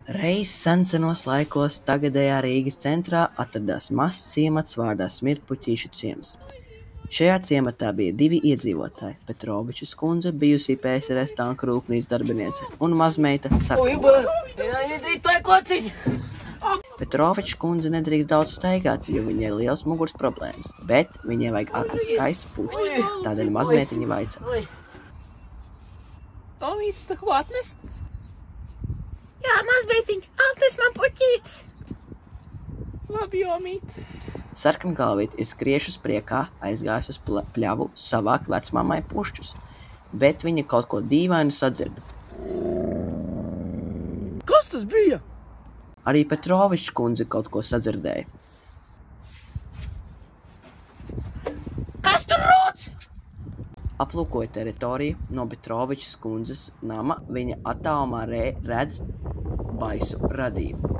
Reiz sensenos laikos tagadējā Rīgas centrā atradās mazs ciemats vārdā Smirtpuķīšu ciems. Šajā ciematā bija 2 iedzīvotāji – Petrovičas kundze, bijusī PSRS tanku rūpnīcas darbiniece, un mazmeita Sarkana. Petrovičas kundze nedrīkst daudz staigāt, jo viņai ir liels muguras problēmas, bet viņai vajag atrast skaistu pušķi, tādēļ mazmeitiņa vaicā. Tomīt, tā ko atnestas? Jā, mazmeitiņ, atnes man puķītes. Labi, Jomīt. Sarkangalvīte ir skriešus priekā, aizgājus uz pļavu savākt vecmāmai pušķus, bet viņa kaut ko dīvainu sadzirda. Kas tas bija? Arī Petrovičs kundze kaut ko sadzirdēja. Kas tur rūc? Aplūkoja teritoriju no Petrovičas kundzes nama, viņa attālumā redz baisu radību.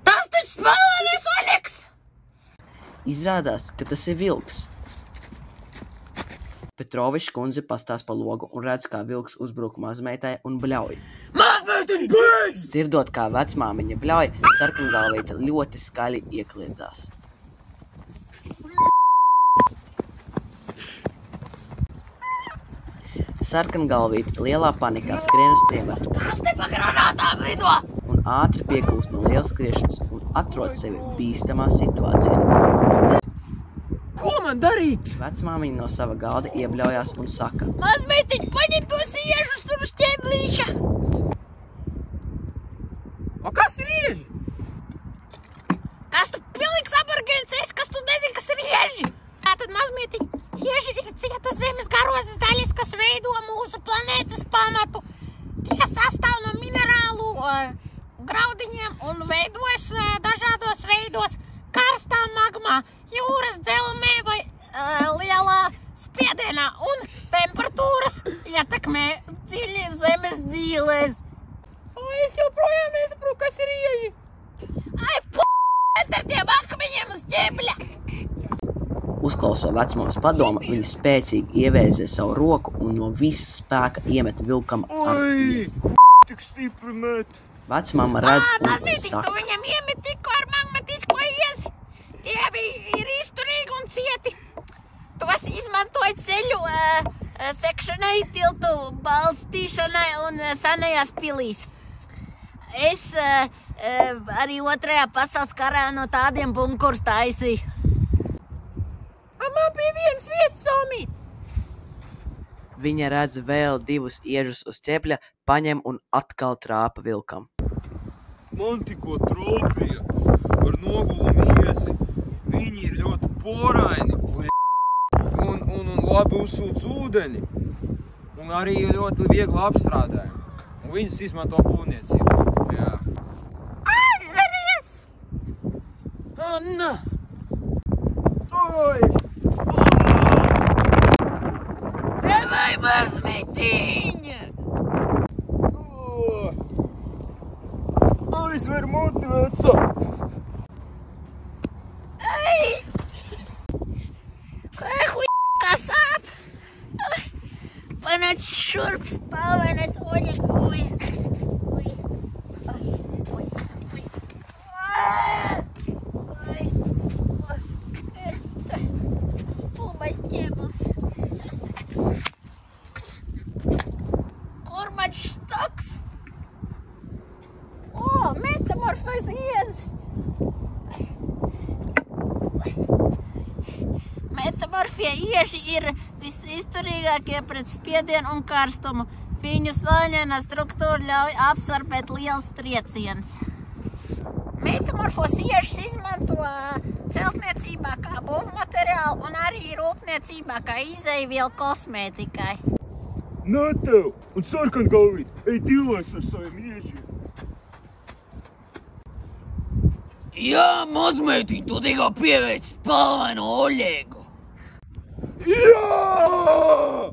Tas taču spēlēnies Oļeks! Izrādās, ka tas ir vilks. Petrovičs kundze pastās pa logu un redz, kā vilks uzbruk mazmeitai un bļauj. Mazmeitiņ, beidz! Dzirdot, kā vecmāmiņa bļauj, Sarkangalvīte ļoti skaļi iekliedzās. Sarkangalvīte lielā panikā skrien uz ciematu. Tas te pa granātām lido! Un ātri piekūst no lielas skriešanas un atrod sevi bīstamā situācijā. Ko man darīt? Vecmāmiņa no sava galda iebļaujās un saka: Mazmeitiņ, paņem tos iežus tur uz ķeblīša! O kas ir ieži? Kas tu pilnīgs aborgēns esi, kas tu nezini, kas ir ieži? Tātad, mazmeitiņ, ieži ir cietas zemes garozes daļas, kas veido mūsu planētas pamatu. Tie sastāv no minerālu graudiņiem un veidojas dažādos veidos karstā magmā, jūras dzelmē vai lielā spiedienā un temperatūras ietekmē dziļi zemes dzīlēs. Es joprojām nesaprotu, kas ir ieži. Ai, ar tiem akmeņiem uz ķebļa! Uzklausot vecmāmas padomu, viņa spēcīgi ievēzē savu roku un no visas spēka iemet vilkam ar iesi. Tik stipri met. Vecmāma redz un Mazmeitiņ, tu saka: viņam iemet tikko ar magmatisko iesi. Tie ir izturīgi un cieti. Tos izmantoja ceļu sekšanai, tiltu balstīšanai un senajās pilīs. Es arī 2. pasaules karā no tādiem bunkurus taisīju. Man bija viens vietas, Somīt. viņa redz vēl 2 iežus uz ķepļa, paņem un atkal trāpa vilkam. Man tikko trūpīja ar nogulumu iesi. Viņi ir ļoti poraini un labi uzsūc ūdeni. Un arī ļoti viegli apstrādājumi. Un viņus izmanto būvniecībā. Jā. Veries! Anna! Oi! Davai, mazmeitiņa! Aizver muti, veco! Ai! Kā sāp! Panāc šurp spalvenēt Oļeku! Stūmais ķeblis! Kur man štoks? O, metamorfais iezis! Metamorfie ieži ir visizturīgākie pret spiedienu un karstumu. Viņu slāņainā struktūra ļauj absorbēt liels trieciens. Metamorfos iežus izmanto celtniecībā kā būvmateriālu un arī rūpniecībā kā izejvielu kosmētikai. Nā tev! Un Sarkangalvīt, ej dīlēs ar saviem iežiem! Jā, mazmeitiņ, tu tikko pieveic spalvainu Oļegu. Jā!